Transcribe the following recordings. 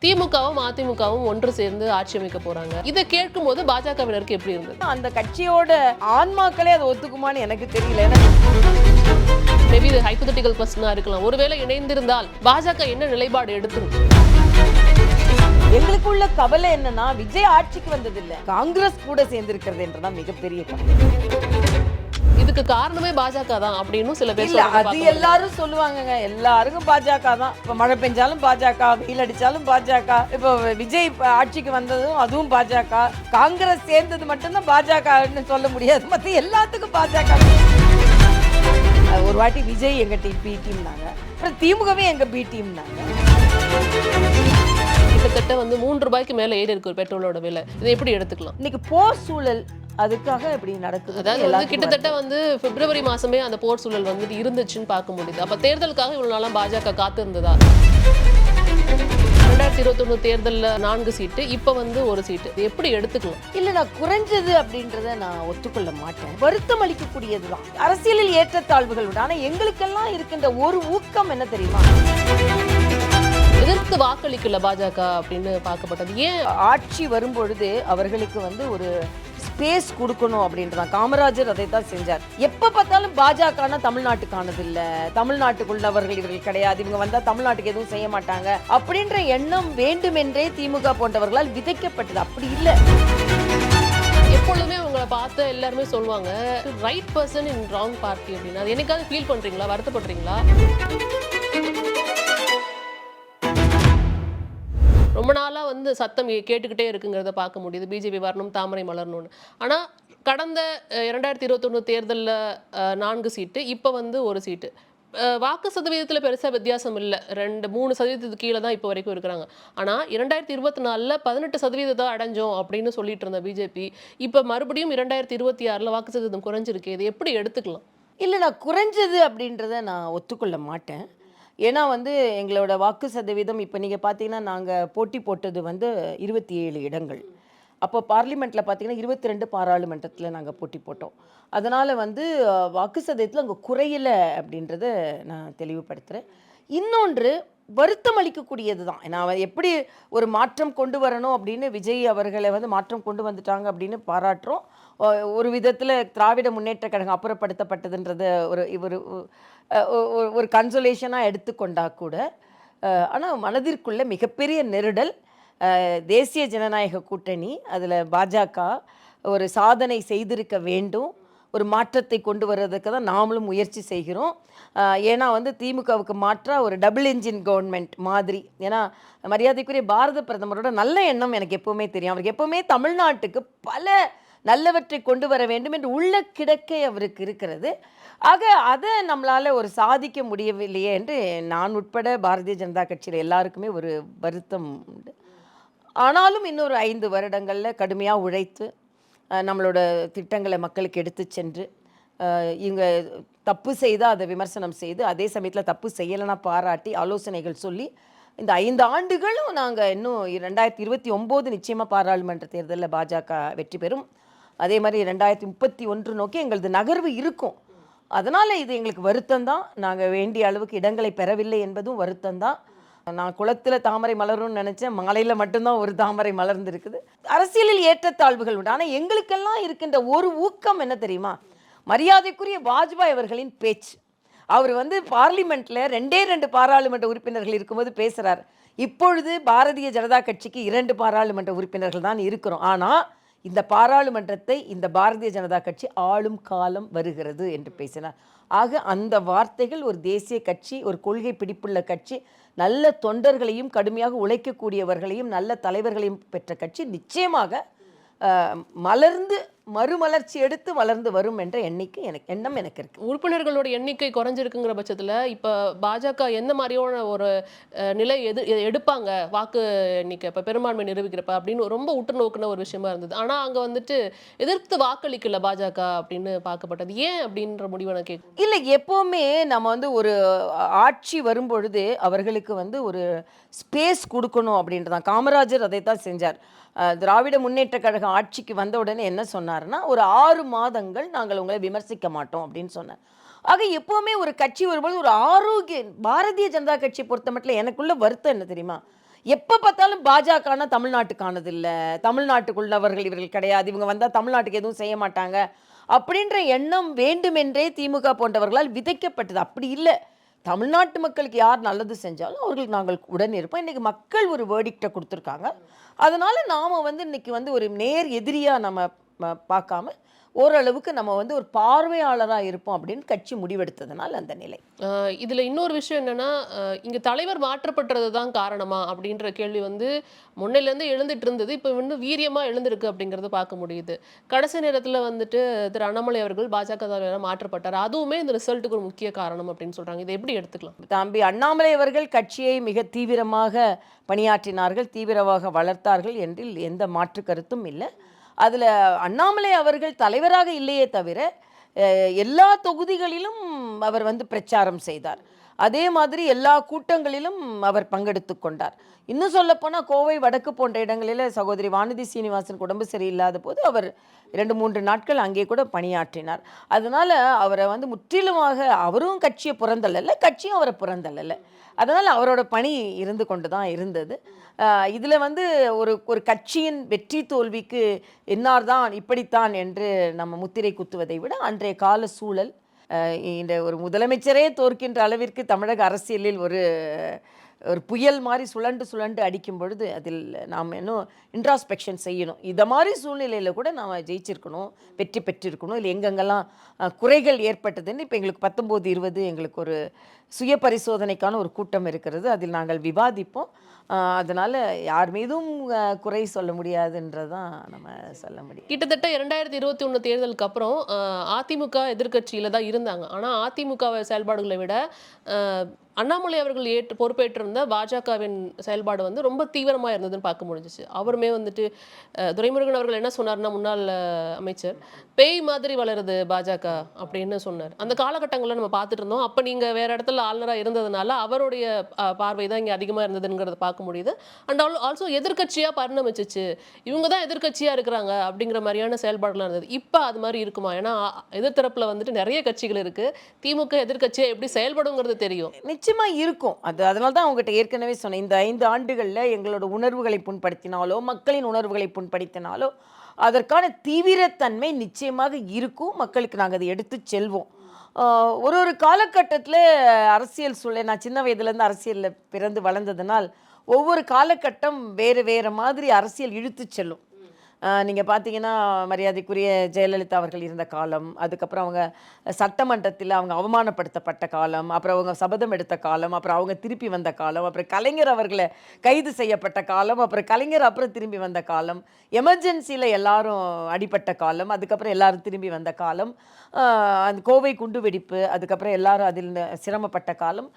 திமுகவும் அதிமுகவும் ஒன்று சேர்ந்து ஆட்சி அமைக்க போறாங்க. இதை கேட்கும் போது பாஜகவினருக்கு எப்படி இருந்தது? அந்த கட்சியோட ஆன்மாக்களே அதை ஒத்துக்குமான்னு எனக்கு தெரியல. மேபி இது ஹைப்போதெட்டிக்கல் கொஸ்டினா இருக்கலாம். ஒருவேளை இணைந்திருந்தால் பாஜக என்ன நிலைப்பாடு எடுத்திருக்கும்? எங்களுக்குள்ள கவலை என்னன்னா, விஜய் ஆட்சிக்கு வந்தது இல்ல, காங்கிரஸ் கூட சேர்ந்திருக்கிறது என்றதான் மிகப்பெரிய கவலை. இதுக்கு காரணமே பாஜக தான் அப்படின்னு சில பேர் இல்ல, அது எல்லாரும் சொல்லுவாங்க. எல்லாருக்கும் பாஜக தான். இப்ப மழை பெஞ்சாலும் பாஜக, வெயில் அடிச்சாலும் பாஜக. இப்போ விஜய் ஆட்சிக்கு வந்ததும் அதுவும் பாஜக. காங்கிரஸ் சேர்ந்தது மட்டும்தான் பாஜகன்னு சொல்ல முடியாது. மத்த எல்லாத்துக்கும் பாஜக. ஒரு வாட்டி விஜய் எங்க பி டீம்னாங்க, அப்புறம் திமுகவே எங்க பி டீம்னாங்க. கிட்டத்தட்ட ₹3 மேல ஏறி இருக்கு ஒரு பெட்ரோலோட விலை. இதை எப்படி எடுத்துக்கலாம்? இன்னைக்கு போர் சூழல் அதுக்காக இப்படி நடக்குது. அதாவது கிட்டத்தட்ட பிப்ரவரி மாசமே அந்த போர் சூழல் இருந்துச்சுன்னு பார்க்க முடியுது. அப்ப தேர்தலுக்காக இவ்வளவு நாளா பாஜக காத்து இருந்ததா? 2021 தேர்தல்ல 4 சீட்டு, இப்ப 1 சீட்டு. எப்படி எடுத்துக்கலாம்? இல்ல, நான் குறைஞ்சது அப்படின்றத நான் ஒத்துக்கொள்ள மாட்டேன். வருத்தம் அளிக்கக்கூடியதுதான். அரசியலில் ஏற்றத்தாழ்வுகள் உண்டு. ஆனா எங்களுக்கெல்லாம் இருக்கின்ற ஒரு ஊக்கம் என்ன தெரியுமா? எதிர்த்து வாக்களிக்கல பாஜக அப்படின்னு பார்க்கப்பட்டது. ஏன்? ஆட்சி வரும்பொழுது அவர்களுக்கு ஒரு ஸ்பேஸ் கொடுக்கணும் அப்படின்றதான். காமராஜர் அதை தான் செஞ்சார். எப்ப பார்த்தாலும் பாஜகனா தமிழ்நாட்டுக்கானது இல்ல, தமிழ்நாட்டுக்குள்ளவர்கள் இவர்கள் கிடையாது, இவங்க வந்தா தமிழ்நாட்டுக்கு எதுவும் செய்ய மாட்டாங்க அப்படின்ற எண்ணம் வேண்டுமென்றே திமுக போன்றவர்களால் விதைக்கப்பட்டது. அப்படி இல்லை. எப்பொழுதுமே உங்களை பார்த்து எல்லாருமே சொல்லுவாங்க, right person in wrong party அப்படின்னு. அது என்னைக்காவது ஃபீல் பண்றீங்களா? வருத்தப்படுறீங்களா? ரொம்ப நாளா சத்தம் கேட்டுக்கிட்டே இருக்குங்கிறத பார்க்க முடியுது. பிஜேபி வரணும், தாமரை மலரணும்னு. ஆனா கடந்த 2021 தேர்தலில் 4 சீட்டு, இப்போ 1 சீட்டு. வாக்கு சதவீதத்தில் பெருசாக வித்தியாசம் இல்லை. 2-3% கீழே தான் இப்போ வரைக்கும் இருக்கிறாங்க. ஆனால் 2024 18% அடைஞ்சோம் அப்படின்னு சொல்லிட்டு இருந்த பிஜேபி இப்போ மறுபடியும் 2026 வாக்கு சதவீதம் குறைஞ்சிருக்கு. இது எப்படி எடுத்துக்கலாம்? இல்லை, நான் குறைஞ்சது அப்படின்றத நான் ஒத்துக்கொள்ள மாட்டேன். ஏன்னா எங்களோட வாக்கு சதவீதம் இப்போ நீங்கள் பார்த்தீங்கன்னா, நாங்கள் போட்டி போட்டது 27 இடங்கள். அப்போ பார்லிமெண்ட்டில் பார்த்தீங்கன்னா 22 பாராளுமன்றத்தில் நாங்கள் போட்டி போட்டோம். அதனால் வாக்கு சதவீதத்தில் அங்கே குறையலை அப்படின்றத நான் தெளிவுபடுத்துகிறேன். இன்னொன்று வருத்தம் அளிக்கக்கூடியது தான். நான் எப்படி ஒரு மாற்றம் கொண்டு வரணும் அப்படின்னு விஜய் அவர்களை மாற்றம் கொண்டு வந்துட்டாங்க அப்படின்னு பாராட்டுறோம். ஒரு விதத்தில் திராவிட முன்னேற்ற கழகம் அப்புறப்படுத்தப்பட்டதுன்றத ஒரு கன்சோலேஷனாக எடுத்துக்கொண்டா கூட, ஆனால் மனதிற்குள்ள மிகப்பெரிய நெருடல். தேசிய ஜனநாயக கூட்டணி, அதில் பாஜக ஒரு சாதனை செய்திருக்க வேண்டும். ஒரு மாற்றத்தை கொண்டு வர்றதுக்கு தான் நாமளும் முயற்சி செய்கிறோம். ஏன்னா திமுகவுக்கு மாற்றாக ஒரு டபுள் என்ஜின் கவர்மெண்ட் மாதிரி. ஏன்னா மரியாதைக்குரிய பாரத பிரதமரோட நல்ல எண்ணம் எனக்கு எப்போவுமே தெரியும். அவருக்கு எப்போவுமே தமிழ்நாட்டுக்கு பல நல்லவற்றை கொண்டு வர வேண்டும் என்று உள்ள கிடக்கை அவருக்கு இருக்கிறது. ஆக அதை நம்மளால் ஒரு சாதிக்க முடியவில்லையே என்று நான் உட்பட பாரதிய ஜனதா கட்சியில் எல்லாருக்குமே ஒரு வருத்தம் உண்டு. ஆனாலும் இன்னொரு 5 வருடங்களில் கடுமையாக உழைத்து நம்மளோட திட்டங்களை மக்களுக்கு எடுத்து சென்று, இவங்க தப்பு செய்தால் அதை விமர்சனம் செய்து, அதே சமயத்தில் தப்பு செய்யலைன்னா பாராட்டி ஆலோசனைகள் சொல்லி, இந்த 5 ஆண்டுகளும் நாங்கள் இன்னும் 2029 நிச்சயமாக பாராளுமன்ற தேர்தலில் பாஜக வெற்றி பெறும். அதே மாதிரி 2031 நோக்கி எங்களது நகர்வு இருக்கும். அதனால் இது எங்களுக்கு வருத்தம்தான். நாங்கள் வேண்டிய அளவுக்கு இடங்களை பெறவில்லை என்பதும் வருத்தம்தான். நான் குளத்தில் தாமரை மலரும்னு நினச்சேன், மாலையில் மட்டும்தான் ஒரு தாமரை மலர்ந்துருக்குது. அரசியலில் ஏற்றத்தாழ்வுகள் உண்டு. ஆனால் எங்களுக்கெல்லாம் இருக்கின்ற ஒரு ஊக்கம் என்ன தெரியுமா? மரியாதைக்குரிய வாஜ்பாய் அவர்களின் பேச்சு. அவர் பார்லிமெண்ட்டில் 2 பாராளுமன்ற உறுப்பினர்கள் இருக்கும்போது பேசுகிறார். இப்பொழுது பாரதிய ஜனதா கட்சிக்கு 2 பாராளுமன்ற உறுப்பினர்கள் தான் இருக்கிறோம். ஆனால் இந்த பாராளுமன்றத்தை இந்த பாரதிய ஜனதா கட்சி ஆளும் காலம் வருகிறது என்று பேசினார். ஆக அந்த வார்த்தைகள் ஒரு தேசிய கட்சி, ஒரு கொள்கை பிடிப்புள்ள கட்சி, நல்ல தொண்டர்களையும் கடுமையாக உழைக்கக்கூடியவர்களையும் நல்ல தலைவர்களையும் பெற்ற கட்சி நிச்சயமாக மலர்ந்து மறுமலர்ச்சி எடுத்து வளர்ந்து வரும் என்ற எண்ணம் எனக்கு இருக்கு. உறுப்பினர்களோட எண்ணிக்கை குறைஞ்சிருக்குங்கிற பட்சத்தில் இப்போ பாஜக எந்த மாதிரியான ஒரு நிலை எடுப்பாங்க வாக்கு எண்ணிக்கை இப்போ பெரும்பான்மை நிரூபிக்கிறப்ப அப்படின்னு ரொம்ப உற்று நோக்குன ஒரு விஷயமா இருந்தது. ஆனால் அங்கே எதிர்த்து வாக்களிக்கல பாஜக அப்படின்னு பார்க்கப்பட்டது. ஏன் அப்படின்ற முடிவை நான் கேட்க இல்லை, எப்போவுமே நம்ம ஒரு ஆட்சி வரும்பொழுது அவர்களுக்கு ஒரு ஸ்பேஸ் கொடுக்கணும் அப்படின்றதான். காமராஜர் அதை தான் செஞ்சார். திராவிட முன்னேற்ற கழகம் ஆட்சிக்கு வந்த உடனே என்ன சொன்னார்னா, ஒரு 6 மாதங்கள் நாங்கள் உங்களை விமர்சிக்க மாட்டோம் அப்படின்னு சொன்னார். ஆக எப்போவுமே ஒரு கட்சி வரும்போது ஒரு ஆரோக்கிய பாரதிய ஜனதா கட்சியை பொறுத்த மட்டும் எனக்குள்ள வருத்தம் என்ன தெரியுமா? எப்போ பார்த்தாலும் பாஜகனா தமிழ்நாட்டுக்கானது இல்லை, தமிழ்நாட்டுக்குள்ளவர்கள் இவர்கள் கிடையாது, இவங்க வந்தால் தமிழ்நாட்டுக்கு எதுவும் செய்ய மாட்டாங்க அப்படின்ற எண்ணம் வேண்டுமென்றே திமுக போன்றவர்களால் விதைக்கப்பட்டது. அப்படி இல்லை. தமிழ்நாட்டு மக்களுக்கு யார் நல்லது செஞ்சாலும் அவர்களுக்கு நாங்கள் உடன் இருப்போம். இன்றைக்கி மக்கள் ஒரு வேர்டிக்டை கொடுத்துருக்காங்க. அதனால் நாம் வந்து இன்றைக்கி வந்து ஒரு நேர் எதிரியாக நம்ம பார்க்காம ஓரளவுக்கு நம்ம வந்து ஒரு பார்வையாளராக இருப்போம் அப்படின்னு கட்சி முடிவெடுத்ததுனால அந்த நிலை. இதில் இன்னொரு விஷயம் என்னென்னா, இங்கே தலைவர் மாற்றப்பட்டது தான் காரணமா அப்படின்ற கேள்வி வந்து முன்னிலேருந்து எழுந்துட்டு இருந்தது. இப்போ இன்னும் வீரியமாக எழுந்திருக்கு அப்படிங்கிறத பார்க்க முடியுது. கடைசி நேரத்தில் வந்துட்டு திரு அண்ணாமலை அவர்கள் பாஜக தலைவராக மாற்றப்பட்டார். அதுவுமே இந்த ரிசல்ட்டுக்கு ஒரு முக்கிய காரணம் அப்படின்னு சொல்கிறாங்க. இதை எப்படி எடுத்துக்கலாம்? தம்பி அண்ணாமலை அவர்கள் கட்சியை மிக தீவிரமாக பணியாற்றினார்கள், தீவிரமாக வளர்த்தார்கள் என்றில் எந்த மாற்று கருத்தும் இல்லை. அதில் அண்ணாமலை அவர்கள் தலைவராக இல்லையே தவிர எல்லா தொகுதிகளிலும் அவர் வந்து பிரச்சாரம் செய்தார். அதே மாதிரி எல்லா கூட்டங்களிலும் அவர் பங்கெடுத்து கொண்டார். இன்னும் சொல்லப்போனால் கோவை வடக்கு போன்ற இடங்களில் சகோதரி வானதி சீனிவாசன் உடம்பு சரியில்லாத போது அவர் 2-3 நாட்கள் அங்கே கூட பணியாற்றினார். அதனால் அவரை வந்து முற்றிலுமாக அவரும் கட்சியை புறந்தள்ளல, கட்சியும் அவரை புறந்தள்ளல. அதனால் அவரோட பணி இருந்து கொண்டு தான் இருந்தது. இதில் வந்து ஒரு கட்சியின் வெற்றி தோல்விக்கு இன்னார்தான் இப்படித்தான் என்று நம்ம முத்திரை குத்துவதை விட அன்றைய கால சூழல், இந்த ஒரு முதலமைச்சரே தோற்கின்ற அளவிற்கு தமிழக அரசியலில் ஒரு புயல் மாதிரி சுழண்டு அடிக்கும் பொழுது அதில் நாம் இன்னும் இன்ட்ராஸ்பெக்ஷன் செய்யணும். இதை மாதிரி சூழ்நிலையில் கூட நாம் ஜெயிச்சிருக்கணும், வெற்றி பெற்றிருக்கணும். இல்லை எங்கெங்கெல்லாம் குறைகள் ஏற்பட்டதுன்னு இப்போ எங்களுக்கு 19-20 எங்களுக்கு ஒரு சுய பரிசோதனைக்கான ஒரு கூட்டம் இருக்கிறது. அதில் நாங்கள் விவாதிப்போம். அதனால் யார் மீதும் குறை சொல்ல முடியாதுன்றதான் நம்ம சொல்ல முடியும். கிட்டத்தட்ட 2021 தேர்தலுக்கு அப்புறம் அதிமுக எதிர்க்கட்சியில் தான் இருந்தாங்க. ஆனால் அதிமுக செயல்பாடுகளை விட அண்ணாமலை அவர்கள் பொறுப்பேற்றிருந்த பாஜகவின் செயல்பாடு வந்து ரொம்ப தீவிரமாக இருந்ததுன்னு பார்க்க முடிஞ்சிச்சு. அவருமே வந்துட்டு துரைமுருகன் அவர்கள் என்ன சொன்னார்னா, முன்னாள் அமைச்சர், பேய் மாதிரி வளருது பாஜக அப்படின்னு சொன்னார். அந்த காலகட்டங்களில் நம்ம பார்த்துட்டு இருந்தோம். அப்போ நீங்கள் வேறு இடத்துல ஆளுநராக இருந்ததுனால அவருடைய பார்வை தான் இங்கே அதிகமாக இருந்ததுங்கிறத பார்க்க முடியுது. அண்ட் ஆல்சோ எதிர்க்கட்சியாக பரிணமிச்சிச்சு. இவங்க தான் எதிர்க்கட்சியாக இருக்கிறாங்க அப்படிங்கிற மாதிரியான செயல்பாடுலாம் இருந்தது. இப்போ அது மாதிரி இருக்குமா? ஏன்னா எதிர்த்தரப்பில் வந்துட்டு நிறைய கட்சிகள் இருக்குது. திமுக எதிர்க்கட்சியாக எப்படி செயல்படுங்கிறது தெரியும். நிச்சயமாக இருக்கும். அதனால தான் அவங்ககிட்ட ஏற்கனவே சொன்னேன், இந்த 5 ஆண்டுகளில் எங்களோட உணர்வுகளை புண்படுத்தினாலோ மக்களின் உணர்வுகளை புண்படுத்தினாலோ அதற்கான தீவிரத்தன்மை நிச்சயமாக இருக்கும். மக்களுக்கு நாங்கள் அதை எடுத்து செல்வோம். ஒரு காலகட்டத்தில் அரசியல் சூழல், நான் சின்ன வயதுலேருந்து அரசியலில் பிறந்து வளர்ந்ததுனால் ஒவ்வொரு காலகட்டம் வேறு மாதிரி அரசியல் இழுத்து செல்லும். நீங்கள் பார்த்தீங்கன்னா மரியாதைக்குரிய ஜெயலலிதா அவர்கள் இருந்த காலம், அதுக்கப்புறம் அவங்க சட்டமன்றத்தில் அவங்க அவமானப்படுத்தப்பட்ட காலம், அப்புறம் அவங்க சபதம் எடுத்த காலம், அப்புறம் அவங்க திருப்பி வந்த காலம், அப்புறம் கலைஞர் அவர்களை கைது செய்யப்பட்ட காலம், அப்புறம் கலைஞர் அப்புறம் திரும்பி வந்த காலம், எமர்ஜென்சியில் எல்லாரும் அடிப்பட்ட காலம், அதுக்கப்புறம் எல்லாரும் திரும்பி வந்த காலம், அந்த கோவை குண்டு வெடிப்பு, அதுக்கப்புறம் எல்லாரும் அதில் சிரமப்பட்ட காலம்,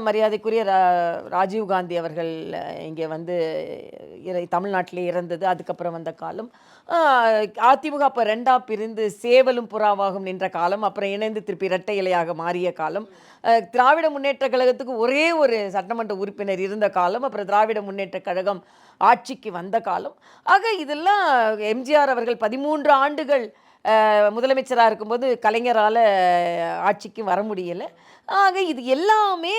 மரியாதைக்குரிய ராஜீவ்காந்தி அவர்கள் இங்கே வந்து தமிழ்நாட்டிலே இறந்தது, அதுக்கப்புறம் வந்த காலம், அதிமுக அப்போ 2ஆ பிரிந்து சேவலும் புறாவாகும் நின்ற காலம், அப்புறம் இணைந்து திருப்பி இரட்டை இலையாக மாறிய காலம், திராவிட முன்னேற்ற கழகத்துக்கு ஒரே ஒரு சட்டமன்ற உறுப்பினர் இருந்த காலம், அப்புறம் திராவிட முன்னேற்ற கழகம் ஆட்சிக்கு வந்த காலம். ஆக இதெல்லாம் எம்ஜிஆர் அவர்கள் 13 ஆண்டுகள் முதலமைச்சராக இருக்கும்போது கலைஞரால் ஆட்சிக்கு வர முடியலை. ஆக இது எல்லாமே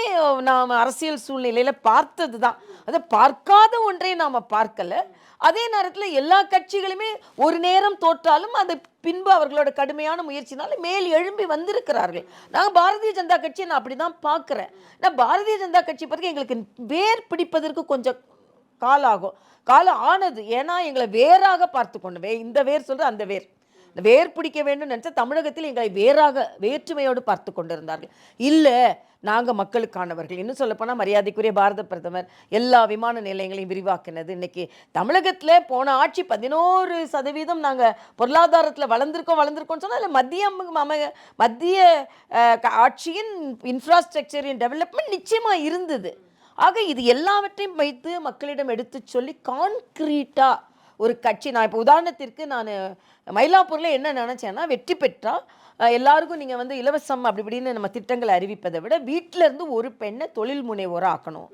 நாம் அரசியல் சூழ்நிலையில் பார்த்தது தான். அதை பார்க்காத ஒன்றை நாம் பார்க்கலை. அதே நேரத்தில் எல்லா கட்சிகளுமே ஒரு நேரம் தோற்றாலும் அது பின்பு அவர்களோட கடுமையான முயற்சினால மேல் எழும்பி வந்திருக்கிறார்கள். நாங்கள் பாரதிய ஜனதா கட்சியை நான் அப்படி தான் பார்க்குறேன். நான் பாரதிய ஜனதா கட்சி பற்றி எங்களுக்கு வேர் பிடிப்பதற்கு கொஞ்சம் காலம் ஆனது. ஏன்னா எங்களை வேறாக பார்த்து கொண்டு இந்த வேர் சொல்கிற அந்த வேர் பிடிக்க வேண்டும் நினச்சா தமிழகத்தில் எங்களை வேற்றுமையோடு பார்த்து கொண்டிருந்தார்கள். இல்லை, நாங்கள் மக்களுக்கானவர்கள். இன்னும் சொல்லப்போனால் மரியாதைக்குரிய பாரத பிரதமர் எல்லா விமான நிலையங்களையும் விரிவாக்கினது. இன்றைக்கி தமிழகத்தில் போன ஆட்சி 11% நாங்கள் பொருளாதாரத்தில் வளர்ந்துருக்கோம்னு சொன்னால் மத்திய ஆட்சியின் இன்ஃப்ராஸ்ட்ரக்சரின் டெவலப்மெண்ட் நிச்சயமாக இருந்தது. ஆக இது எல்லாவற்றையும் வைத்து மக்களிடம் எடுத்து சொல்லி கான்க்ரீட்டாக ஒரு கட்சி, நான் இப்போ உதாரணத்திற்கு நான் மயிலாப்பூரில் என்ன நினச்சேன்னா, வெற்றி பெற்றா எல்லாருக்கும் நீங்கள் வந்து இலவசம் அப்படி இப்படின்னு நம்ம திட்டங்களை அறிவிப்பதை விட வீட்டிலேருந்து ஒரு பெண்ணை தொழில் முனைவோராக ஆக்கணும்.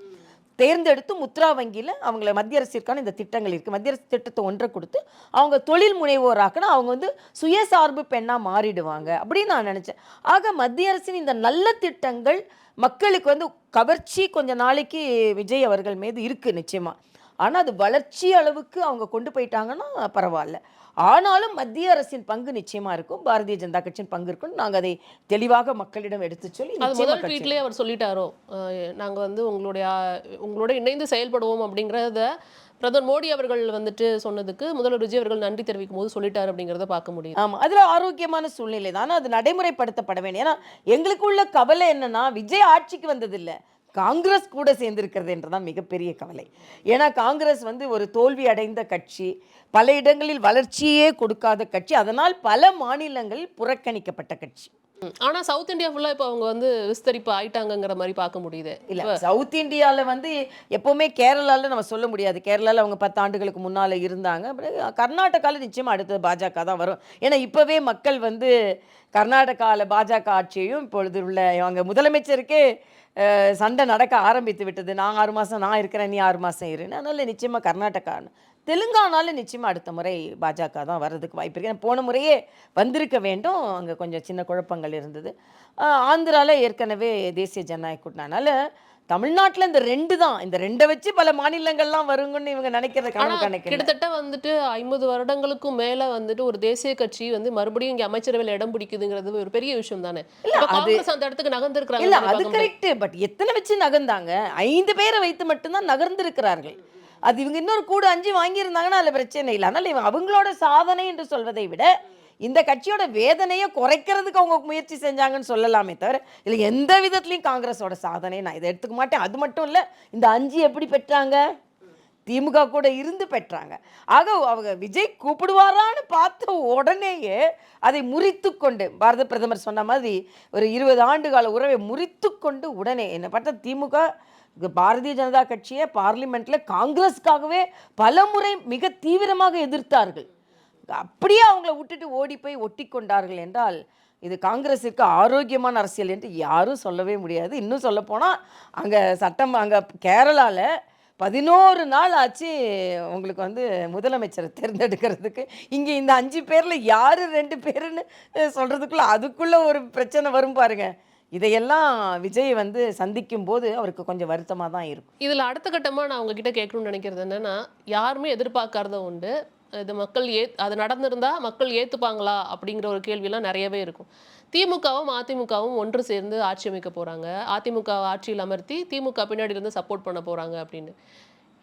தேர்ந்தெடுத்து முத்ரா வங்கியில் அவங்கள மத்திய அரசிற்கான இந்த திட்டங்கள் இருக்குது, மத்திய அரசு திட்டத்தை ஒன்றை கொடுத்து அவங்க தொழில் முனைவோராக்குனா அவங்க வந்து சுயசார்பு பெண்ணாக மாறிடுவாங்க அப்படின்னு நான் நினச்சேன். ஆக மத்திய அரசின் இந்த நல்ல திட்டங்கள் மக்களுக்கு வந்து கவர்ச்சி கொஞ்ச நாளைக்கு விஜய் அவர்கள் மீது இருக்குது நிச்சயமாக. ஆனால் அது வளர்ச்சி அளவுக்கு அவங்க கொண்டு போயிட்டாங்கன்னா பரவாயில்ல. ஆனாலும் மத்திய அரசின் பங்கு நிச்சயமா இருக்கும், பாரதிய ஜனதா கட்சியின் பங்கு இருக்கும். நாங்கள் அதை தெளிவாக மக்களிடம் எடுத்து சொல்லி அது முதல் ட்வீட்லேயே அவர் சொல்லிட்டாரோ, நாங்கள் வந்து உங்களோட இணைந்து செயல்படுவோம் அப்படிங்கிறத பிரதமர் மோடி அவர்கள் வந்துட்டு சொன்னதுக்கு முதல்வர் விஜய் அவர்கள் நன்றி தெரிவிக்கும் போது சொல்லிட்டாரு அப்படிங்கிறத பார்க்க முடியும். ஆமாம், அதில் ஆரோக்கியமான சூழ்நிலை தான், ஆனால் அது நடைமுறைப்படுத்தப்பட வேண்டும். ஏன்னா எங்களுக்கு உள்ள கவலை என்னன்னா, விஜய் ஆட்சிக்கு வந்ததில்லை, காங்கிரஸ் கூட சேர்ந்திருக்கிறது என்றுதான் மிகப்பெரிய கவலை. ஏன்னா காங்கிரஸ் வந்து ஒரு தோல்வி அடைந்த கட்சி, பல இடங்களில் வளர்ச்சியே கொடுக்காத கட்சி, அதனால் பல மாநிலங்களில் புறக்கணிக்கப்பட்ட கட்சி. ஆனா சவுத் இந்தியா ஃபுல்லா இப்போ அவங்க வந்து விஸ்தரிப்பு ஆயிட்டாங்கங்கிற மாதிரி பார்க்க முடியுது. இல்லை, சவுத் இந்தியாவில் வந்து எப்போவுமே கேரளாவில் நம்ம சொல்ல முடியாது. கேரளாவில் அவங்க 10 ஆண்டுகளுக்கு முன்னால் இருந்தாங்க. கர்நாடகாவில் நிச்சயமாக அடுத்தது பாஜக தான் வரும். ஏன்னா இப்போவே மக்கள் வந்து கர்நாடகாவில் பாஜக ஆட்சியையும் இப்பொழுது உள்ள அவங்க முதலமைச்சருக்கே சண்டை நடக்க ஆரம்பித்து விட்டது. நான் 6 மாதம் நான் இருக்கிறேன், நீ 6 மாதம் இருன்னு. அதனால் நிச்சயமாக கர்நாடகா, தெலுங்கானாவில் நிச்சயமாக அடுத்த முறை பாஜக தான் வர்றதுக்கு வாய்ப்பு இருக்குது. போன முறையே வந்திருக்க வேண்டும், அங்கே கொஞ்சம் சின்ன குழப்பங்கள் இருந்தது. ஆந்திராவில் ஏற்கனவே தேசிய ஜனநாயக கூட்டணினால தமிழ்நாட்டில் இந்த 2 தான், இந்த 2 வச்சு பல மாநிலங்கள்லாம் வருங்கன்னு இவங்க நினைக்கிறது கணக்கு. கிட்டத்தட்ட வந்துட்டு 50 வருடங்களுக்கும் மேல வந்துட்டு ஒரு தேசிய கட்சி வந்து மறுபடியும் இங்கே அமைச்சரவையில் இடம் பிடிக்குதுங்கிறது ஒரு பெரிய விஷயம் தானே. காங்கிரஸ் அந்த இடத்துக்கு நகர்ந்திருக்கிறாங்க. இல்ல, அது கரெக்ட். பட் எத்தனை வச்சு நகர்ந்தாங்க? 5 பேரை வைத்து மட்டும்தான் நகர்ந்திருக்கிறார்கள். அது இவங்க இன்னொரு கூட 5 வாங்கியிருந்தாங்கன்னா அதில் பிரச்சனை இல்லை. அதனால் இவங்க அவங்களோட சாதனை என்று சொல்வதை விட இந்த கட்சியோட வேதனையை குறைக்கிறதுக்கு அவங்க முயற்சி செஞ்சாங்கன்னு சொல்லலாமே தவிர இல்லை எந்த விதத்துலையும் காங்கிரஸோட சாதனை நான் இதை எடுத்துக்க மாட்டேன். அது மட்டும் இல்லை, இந்த 5 எப்படி பெற்றாங்க? திமுக கூட இருந்து பெற்றாங்க. ஆக அவங்க விஜய் கூப்பிடுவாரான்னு பார்த்த உடனேயே அதை முறித்து கொண்டு, பாரத பிரதமர் சொன்ன மாதிரி ஒரு 20 ஆண்டு கால உறவை முறித்து கொண்டு உடனே என்ன பார்த்தா திமுக பாரதிய ஜனதா கட்சியை பார்லிமெண்ட்டில் காங்கிரஸுக்காகவே பல முறை மிக தீவிரமாக எதிர்த்தார்கள். அப்படியே அவங்கள விட்டுட்டு ஓடி போய் ஒட்டி கொண்டார்கள் என்றால் இது காங்கிரஸுக்கு ஆரோக்கியமான அரசியல் என்று யாரும் சொல்லவே முடியாது. இன்னும் சொல்லப்போனால் அங்கே அங்கே கேரளாவில் 11 நாள் ஆச்சு உங்களுக்கு வந்து முதலமைச்சரை தேர்ந்தெடுக்கிறதுக்கு. இங்கே இந்த 5 பேரில் யார் 2 பேருன்னு சொல்கிறதுக்குள்ளே அதுக்குள்ளே ஒரு பிரச்சனை வரும் பாருங்க. இதையெல்லாம் விஜய் வந்து சந்திக்கும் போது அவருக்கு கொஞ்சம் வருத்தமாக தான் இருக்கும். இதில் அடுத்த கட்டமாக நான் உங்ககிட்ட கேட்கணும்னு நினைக்கிறது என்னென்னா, யாருமே எதிர்பார்க்காத உண்டு, இது மக்கள் அது நடந்திருந்தா மக்கள் ஏற்றுப்பாங்களா அப்படிங்கிற ஒரு கேள்வியெல்லாம் நிறையவே இருக்கும். திமுகவும் அதிமுகவும் ஒன்று சேர்ந்து ஆட்சி அமைக்க போகிறாங்க, அதிமுக ஆட்சியில் அமர்த்தி திமுக பின்னாடி இருந்து சப்போர்ட் பண்ண போகிறாங்க அப்படின்னு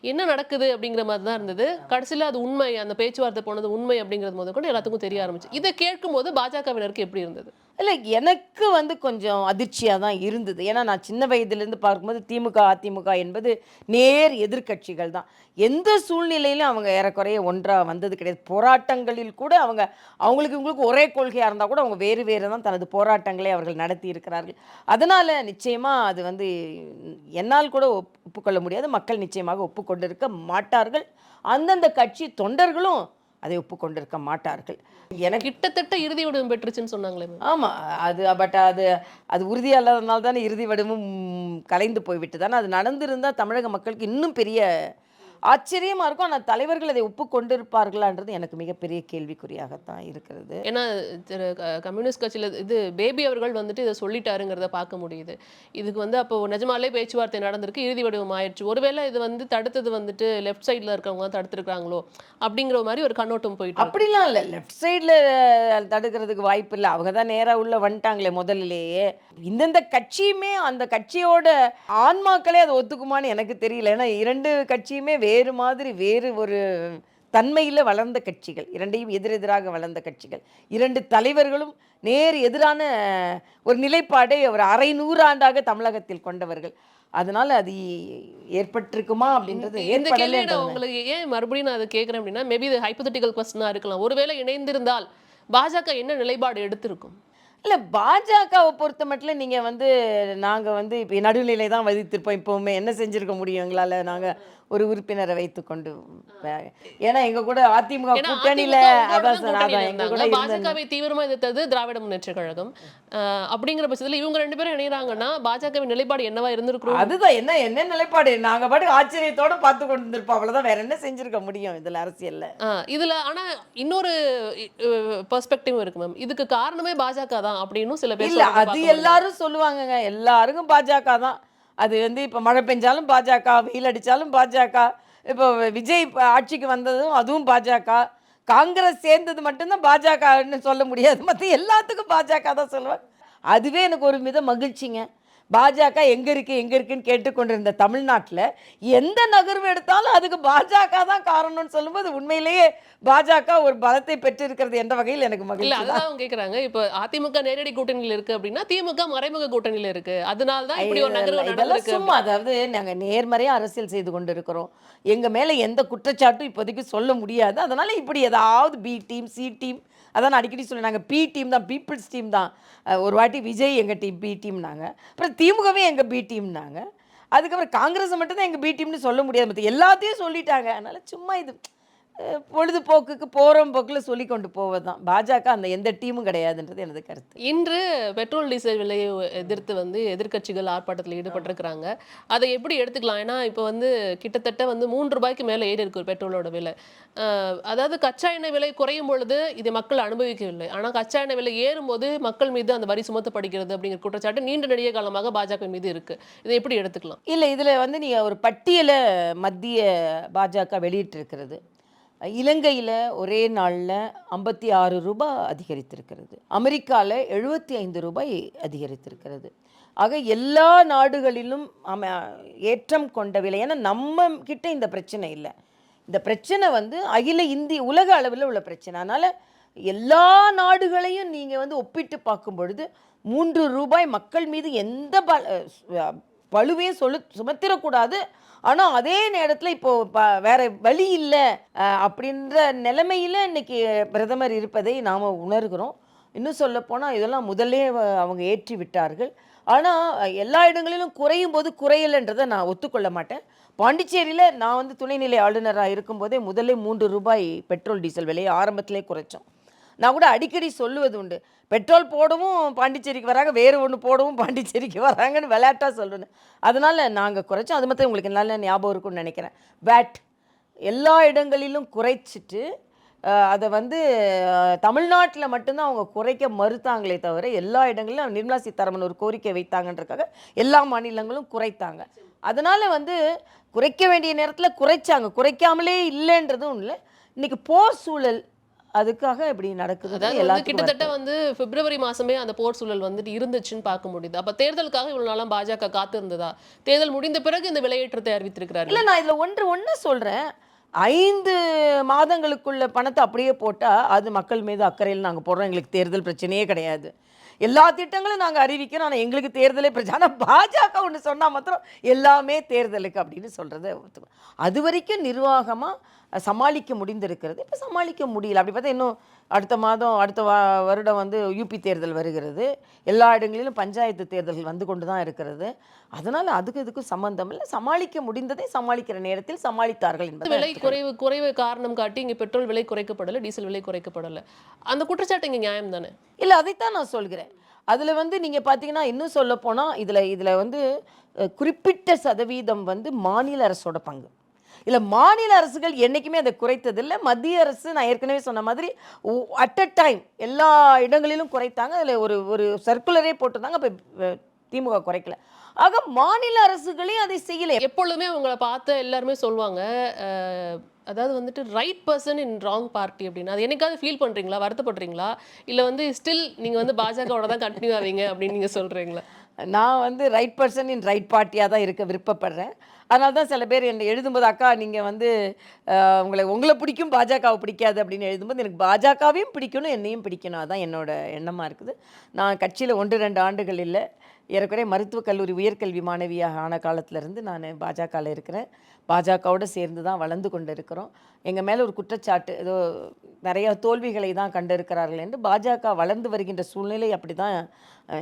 என்ன நடக்குது அப்படிங்கிற மாதிரி தான் இருந்தது. கடைசியில் அது உண்மை, அந்த பேச்சுவார்த்தை போனது உண்மை அப்படிங்கிறது முதல் கொண்டு எல்லாத்துக்கும் தெரிய ஆரம்பிச்சு. இதை கேட்கும்போது பாஜகவினருக்கு எப்படி இருந்தது? இல்லை, எனக்கு வந்து கொஞ்சம் அதிர்ச்சியாக தான் இருந்தது. ஏன்னா நான் சின்ன வயதிலேருந்து பார்க்கும்போது திமுக அதிமுக என்பது நேர் எதிர்க்கட்சிகள் தான். எந்த சூழ்நிலையிலும் அவங்க ஏறக்குறைய ஒன்றாக வந்தது கிடையாது. போராட்டங்களில் கூட அவங்களுக்கு இவங்களுக்கு ஒரே கொள்கையாக இருந்தால் கூட அவங்க வேறு வேறு தான் தனது போராட்டங்களை அவர்கள் நடத்தி இருக்கிறார்கள். அதனால் நிச்சயமாக அது வந்து என்னால் கூட ஒப்புக்கொள்ள முடியாது. மக்கள் நிச்சயமாக ஒப்புக்கொண்டிருக்க மாட்டார்கள். அந்தந்த கட்சி தொண்டர்களும் அதை ஒப்புக்கொண்டிருக்க மாட்டார்கள். எனக்கு கிட்டத்தட்ட இறுதி வடிவம் பெற்றுச்சுன்னு சொன்னாங்களே. ஆமாம், பட் அது உறுதியாக இல்லாதனால தானே இறுதி வடிவமும் கலைந்து போய்விட்டு தானே. அது நடந்திருந்தால் தமிழக மக்களுக்கு இன்னும் பெரிய ஆச்சரியமாக இருக்கும். ஆனால் தலைவர்கள் அதை ஒப்புக்கொண்டிருப்பார்களான்றது எனக்கு மிகப்பெரிய கேள்விக்குறியாகத்தான் இருக்கிறது. ஏன்னா கம்யூனிஸ்ட் கட்சியில் இது பேபி அவர்கள் வந்துட்டு இதை சொல்லிட்டாருங்கிறத பார்க்க முடியுது. இதுக்கு வந்து அப்போ நிஜமாலே பேச்சுவார்த்தை நடந்திருக்கு, இறுதி வடிவம் ஆயிடுச்சு. ஒருவேளை இது வந்து தடுத்தது வந்துட்டு லெஃப்ட் சைடில் இருக்கிறவங்க தடுத்துருக்காங்களோ அப்படிங்கிற மாதிரி ஒரு கண்ணோட்டம் போயிட்டு. அப்படிலாம் இல்லை, லெஃப்ட் சைடில் தடுக்கிறதுக்கு வாய்ப்பு இல்லை. அவங்க தான் நேராக உள்ள வந்துட்டாங்களே முதல்லையே. இந்தந்த கட்சியுமே அந்த கட்சியோட ஆன்மாக்களே அதை ஒத்துக்குமான்னு எனக்கு தெரியல. ஏன்னா 2 கட்சியுமே வேறு மாதிரி வேறு ஒரு தன்மையில் வளர்ந்த கட்சிகள், 2யும் எதிரெதிராக வளர்ந்த கட்சிகள். 2 தலைவர்களும் நேர் எதிரான ஒரு நிலைப்பாடை ஒரு 100 ஆண்டாக தமிழகத்தில் கொண்டவர்கள். அதனால அது ஏற்பட்டிருக்குமா அப்படின்றது ஏற்படலை. உங்களுக்கு ஏன் மறுபடியும் நான் அதை கேட்குறேன் அப்படின்னா, மேபி இது ஹைப்போதெட்டிக்கல் கொஸ்டினாக இருக்கலாம். ஒருவேளை இணைந்திருந்தால் பாஜக என்ன நிலைப்பாடு எடுத்திருக்கும்? இல்லை, பாஜகவை பொறுத்த மட்டும் நீங்கள் வந்து நாங்கள் வந்து இப்போ நடுநிலை தான் வதித்திருப்போம், இப்போவுமே என்ன செஞ்சுருக்க முடியும் எங்களால்? நாங்கள் ஒரு உறுப்பினரை வைத்துக்கொண்டு ஏன்னா எங்க கூட அதிமுக ஏன்னா கூட்டணியில அதிமுக அதான் உங்களோட சார், கூட்டணியில அதான் எங்க கூட இருந்தாங்க. இருந்த பாஜகவை தீவிரமா எதிர்த்தது திராவிட முன்னேற்றக் கழகம். அப்படிங்கிற பட்சத்துல இவங்க 2 பேரும் இணையறாங்கன்னா, பாஜகவின் நிலைப்பாடு என்னவா இருந்திருக்கும்? அதுதான் என்ன என்ன நிலைப்பாடு நாங்க பாட்டுக்கு ஆச்சரியத்தோட பார்த்து கொண்டு இருந்திருப்போம், அவ்வளவுதான். வேற என்ன செஞ்சிருக்க முடியும் இதுல அரசியல்ல? இதுல ஆனா இன்னொரு பெர்ஸ்பெக்டிவ் இருக்கு மேம். இதுக்கு காரணமே பாஜக தான் அப்படின்னு சில பேர் இல்ல சொல்றத அது பார்க்க முடியுது. எல்லாரும் சொல்லுவாங்கங்க, எல்லாருக்கும் பாஜக தான். அது வந்து இப்ப மழை பெஞ்சாலும் பாஜக, வெயில் அடிச்சாலும் பாஜக. இப்போ விஜய் ஆட்சிக்கு வந்ததும் அதுவும் பாஜக. காங்கிரஸ் சேர்ந்தது மட்டும்தான் பாஜகன்னு சொல்ல முடியாது, மற்ற எல்லாத்துக்கும் பாஜக தான் சொல்லுவாங்க. அதுவே எனக்கு ஒரு வித மகிழ்ச்சிங்க. பாஜக எங்க இருக்கு எங்க இருக்குன்னு கேட்டுக்கொண்டிருந்த தமிழ்நாட்டுல எந்த நகர்வு எடுத்தாலும் அதுக்கு பாஜக தான் காரணம்னு சொல்லும்போது உண்மையிலேயே பாஜக ஒரு பலத்தை பெற்றிருக்கிறது என்ற வகையில் எனக்கு இல்ல மகிழ்ச்சி தான். அதுதான் அவங்க கேக்குறாங்க. இப்ப அதிமுக நேரடி கூட்டணியில இருக்கு அப்படின்னா, திமுக மறைமுக கூட்டணியில இருக்கு. அதனால தான் இப்படி ஒரு நகர்வு இதெல்லாம் நடந்திருக்கு. சும்மா, அதாவது நாங்க நேர்மறையா அரசியல் செய்து கொண்டு இருக்கிறோம். எங்க மேல எந்த குற்றச்சாட்டும் இப்போதைக்கு சொல்ல முடியாது. அதனால இப்படி ஏதாவது பி டீம் சி டீம், அதான் நான் அடிக்கடி சொல்லுவேன், நாங்கள் பி டீம் தான், பீப்புள்ஸ் டீம் தான். ஒரு வாட்டி விஜய் எங்கள் டீம் பி டீம்னாங்க, அப்புறம் திமுகவே எங்கள் பி டீம்னாங்க, அதுக்கப்புறம் காங்கிரஸ் மட்டும்தான் எங்கள் பி டீம்னு சொல்ல முடியாது, மற்ற எல்லாத்தையும் சொல்லிட்டாங்க. அதனால சும்மா இது பொழுதுபோக்குக்கு போகிறோம் போக்கில் சொல்லி கொண்டு போவது தான். பாஜக அந்த எந்த டீமும் கிடையாதுன்றது எனது கருத்து. இன்று பெட்ரோல் டீசல் விலையை எதிர்த்து வந்து எதிர்க்கட்சிகள் ஆர்ப்பாட்டத்தில் ஈடுபட்டிருக்கிறாங்க. அதை எப்படி எடுத்துக்கலாம்? ஏன்னா இப்போ வந்து கிட்டத்தட்ட வந்து ₹3 மேலே ஏறி இருக்கு ஒரு பெட்ரோலோட விலை. அதாவது கச்சா எண்ணெய் விலை குறையும் பொழுது இதை மக்கள் அனுபவிக்கவில்லை. ஆனால் கச்சா எண்ணெய் விலை ஏறும்போது மக்கள் மீது அந்த வரி சுமத்தப்படுகிறது அப்படிங்கிற குற்றச்சாட்டு நீண்ட நெடிய காலமாக பாஜக மீது இருக்கு. இதை எப்படி எடுத்துக்கலாம்? இல்லை, இதில் வந்து நீங்கள் ஒரு பட்டியலை மத்திய பாஜக வெளியிட்டிருக்கிறது. இலங்கையில் ஒரே நாளில் ₹56 அதிகரித்திருக்கிறது, அமெரிக்காவில் ₹75 அதிகரித்திருக்கிறது. ஆக எல்லா நாடுகளிலும் ஏற்றம் கொண்ட விலை. ஏன்னா நம்ம கிட்ட இந்த பிரச்சனை இல்லை, இந்த பிரச்சனை வந்து அகில இந்திய உலக அளவில் உள்ள பிரச்சனை. அதனால் எல்லா நாடுகளையும் நீங்கள் வந்து ஒப்பிட்டு பார்க்கும் பொழுது ₹3 மக்கள் மீது எந்த பழுவையும் சுமத்திரக்கூடாது. ஆனால் அதே நேரத்தில் இப்போது வேற வழி இல்லை அப்படின்ற நிலைமையில் இன்னைக்கு பிரதமர் இருப்பதை நாம் உணர்கிறோம். இன்னும் சொல்லப்போனால் இதெல்லாம் முதல்லே அவங்க ஏற்றி விட்டார்கள். ஆனால் எல்லா இடங்களிலும் குறையும் போது குறையலைன்றதை நான் ஒத்துக்கொள்ள மாட்டேன். பாண்டிச்சேரியில் நான் வந்து துணைநிலை ஆளுநராக இருக்கும்போதே முதல்ல ₹3 பெட்ரோல் டீசல் விலையை ஆரம்பத்திலே குறைச்சோம். நான் கூட அடிக்கடி சொல்லுவது உண்டு, பெட்ரோல் போடவும் பாண்டிச்சேரிக்கு வராங்க, வேறு ஒன்று போடவும் பாண்டிச்சேரிக்கு வராங்கன்னு விளையாட்டாக சொல்லணும். அதனால் நாங்கள் குறைச்சோம். அது மட்டும் உங்களுக்கு நல்ல ஞாபகம் இருக்கும்னு நினைக்கிறேன். வேட் எல்லா இடங்களிலும் குறைச்சிட்டு அதை வந்து தமிழ்நாட்டில் மட்டும்தான் அவங்க குறைக்க மறுத்தாங்களே தவிர எல்லா இடங்களிலும் நிர்மலா சீதாராமன் ஒரு கோரிக்கை வைத்தாங்கன்றக்காக எல்லா மாநிலங்களும் குறைத்தாங்க. அதனால் வந்து குறைக்க வேண்டிய நேரத்தில் குறைச்சாங்க, குறைக்காமலே இல்லைன்றதும் இல்லை. இன்றைக்கி போர் சூழல் அதுக்காக இப்படி நடக்குது. அதாவது வந்து கிட்டத்தட்ட வந்து பிப்ரவரி மாசமே அந்த போர் சூழல் வந்துட்டு இருந்துச்சுன்னு பார்க்க முடியுது. அப்ப தேர்தலுக்காக இவ்வளவு நாளா பாஜக காத்து இருந்ததா? தேர்தல் முடிந்த பிறகு இந்த விலையேற்றத்தை அறிவித்திருக்கிறாரு. இல்லை, நான் இதில் ஒன்று சொல்கிறேன். 5 மாதங்களுக்குள்ள பணத்தை அப்படியே போட்டால் அது மக்கள் மீது அக்கறையில் நாங்கள் போடுறோம், எங்களுக்கு தேர்தல் பிரச்சனையே கிடையாது. எல்லா திட்டங்களும் நாங்கள் அறிவிக்கிறோம், ஆனால் எங்களுக்கு தேர்தலே பிரச்சனை. ஆனால் பாஜக ஒன்று சொன்னால் மாத்திரம் எல்லாமே தேர்தலுக்கு அப்படின்னு சொல்கிறத ஒத்துக்கணும். அது வரைக்கும் நிர்வாகமாக சமாளிக்க முடிந்திருக்கிறது, இப்போ சமாளிக்க முடியல. அப்படி பார்த்தா இன்னும் அடுத்த மாதம் அடுத்த வருடம் வந்து யூபி தேர்தல் வருகிறது, எல்லா இடங்களிலும் பஞ்சாயத்து தேர்தல்கள் வந்து கொண்டு தான் இருக்கிறது. அதனால் இதுக்கும் சம்பந்தம் இல்லை. சமாளிக்க முடிந்ததை சமாளிக்கிற நேரத்தில் சமாளித்தார்கள் என்பது. விலை குறைவு காரணம் காட்டி இங்கே பெட்ரோல் விலை குறைக்கப்படலை, டீசல் விலை குறைக்கப்படலை. அந்த குற்றச்சாட்டு இங்கே நியாயம் தானே? இல்லை, அதைத்தான் நான் சொல்கிறேன். அதில் வந்து நீங்கள் பார்த்தீங்கன்னா இன்னும் சொல்லப்போனால் இதில் வந்து குறிப்பிட்ட சதவீதம் வந்து மாநில அரசோட பங்கு. இல்லை, மாநில அரசுகள் என்றைக்குமே அதை குறைத்ததில்லை. மத்திய அரசு நான் ஏற்கனவே சொன்ன மாதிரி அட் அ டைம் எல்லா இடங்களிலும் குறைத்தாங்க. அதில் ஒரு சர்க்குலரே போட்டிருந்தாங்க, அப்போ திமுக குறைக்கல. ஆக மாநில அரசுகளையும் அதை செய்யலை. எப்பொழுதுமே அவங்கள பார்த்து எல்லாருமே சொல்லுவாங்க, அதாவது வந்துட்டு right person in wrong party அப்படின்னு. அது என்னைக்காவது ஃபீல் பண்ணுறீங்களா, வருத்தப்படுறீங்களா? இல்லை வந்து ஸ்டில் நீங்கள் வந்து பாஜகவோட தான் கண்டினியூ ஆவீங்க அப்படின்னு நீங்கள் சொல்கிறீங்களா? நான் வந்து ரைட் பர்சன் இன் ரைட் பார்ட்டியாக தான் இருக்க விருப்பப்படுறேன். அதனால தான் சில பேர் என்னை எழுதும்போது, அக்கா நீங்கள் வந்து உங்களை பிடிக்கும் பாஜகவை பிடிக்காது அப்படின்னு எழுதும்போது, எனக்கு பாஜகவையும் பிடிக்கணும் என்னையும் பிடிக்கணும், அதுதான் என்னோட எண்ணமாக இருக்குது. நான் கட்சியில் 1-2 ஆண்டுகள் இல்லை, ஏறக்குறைய மருத்துவக் கல்லூரி உயர்கல்வி மாணவியாக ஆன காலத்திலேருந்து நான் பாஜகவில் இருக்கிறேன். பாஜகவோடு சேர்ந்து தான் வளர்ந்து கொண்டு இருக்கிறோம். எங்கள் மேலே ஒரு குற்றச்சாட்டு, ஏதோ நிறைய தோல்விகளை தான் கண்டிருக்கிறார்கள் என்று. பாஜக வளர்ந்து வருகின்ற சூழ்நிலை அப்படி தான்,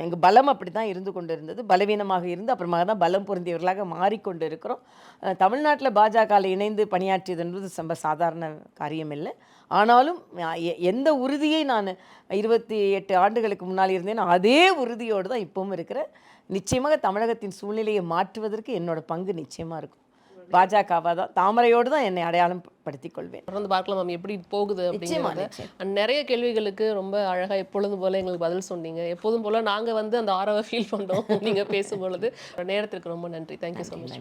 எங்கள் பலம் அப்படி தான் இருந்து கொண்டு இருந்தது. பலவீனமாக இருந்து அப்புறமாக தான் பலம் பொருந்தியவர்களாக மாறிக்கொண்டு இருக்கிறோம். தமிழ்நாட்டில் பாஜகவில் இணைந்து பணியாற்றியது என்பது ரொம்ப சாதாரண காரியம் இல்லை. ஆனாலும் எந்த உறுதியை நான் 28 ஆண்டுகளுக்கு முன்னால் இருந்தேன், அதே உறுதியோடு தான் இப்பவும் இருக்கிறேன். நிச்சயமாக தமிழகத்தின் சூழ்நிலையை மாற்றுவதற்கு என்னோட பங்கு நிச்சயமாக இருக்கும். பாஜகவா தான், தாமரையோடு தான் என்னை அடையாளம் படுத்திக் கொள்வேன். தொடர்ந்து பார்க்கலாம் மேம் எப்படி போகுது அப்படிங்கிறது. நிறைய கேள்விகளுக்கு ரொம்ப அழகா எப்பொழுதும் போல எங்களுக்கு பதில் சொன்னீங்க. எப்போதும் போல நாங்க வந்து அந்த ஆரவை ஃபீல் பண்ணோம் நீங்க பேசும்பொழுது. நேரத்திற்கு ரொம்ப நன்றி. Thank you so much.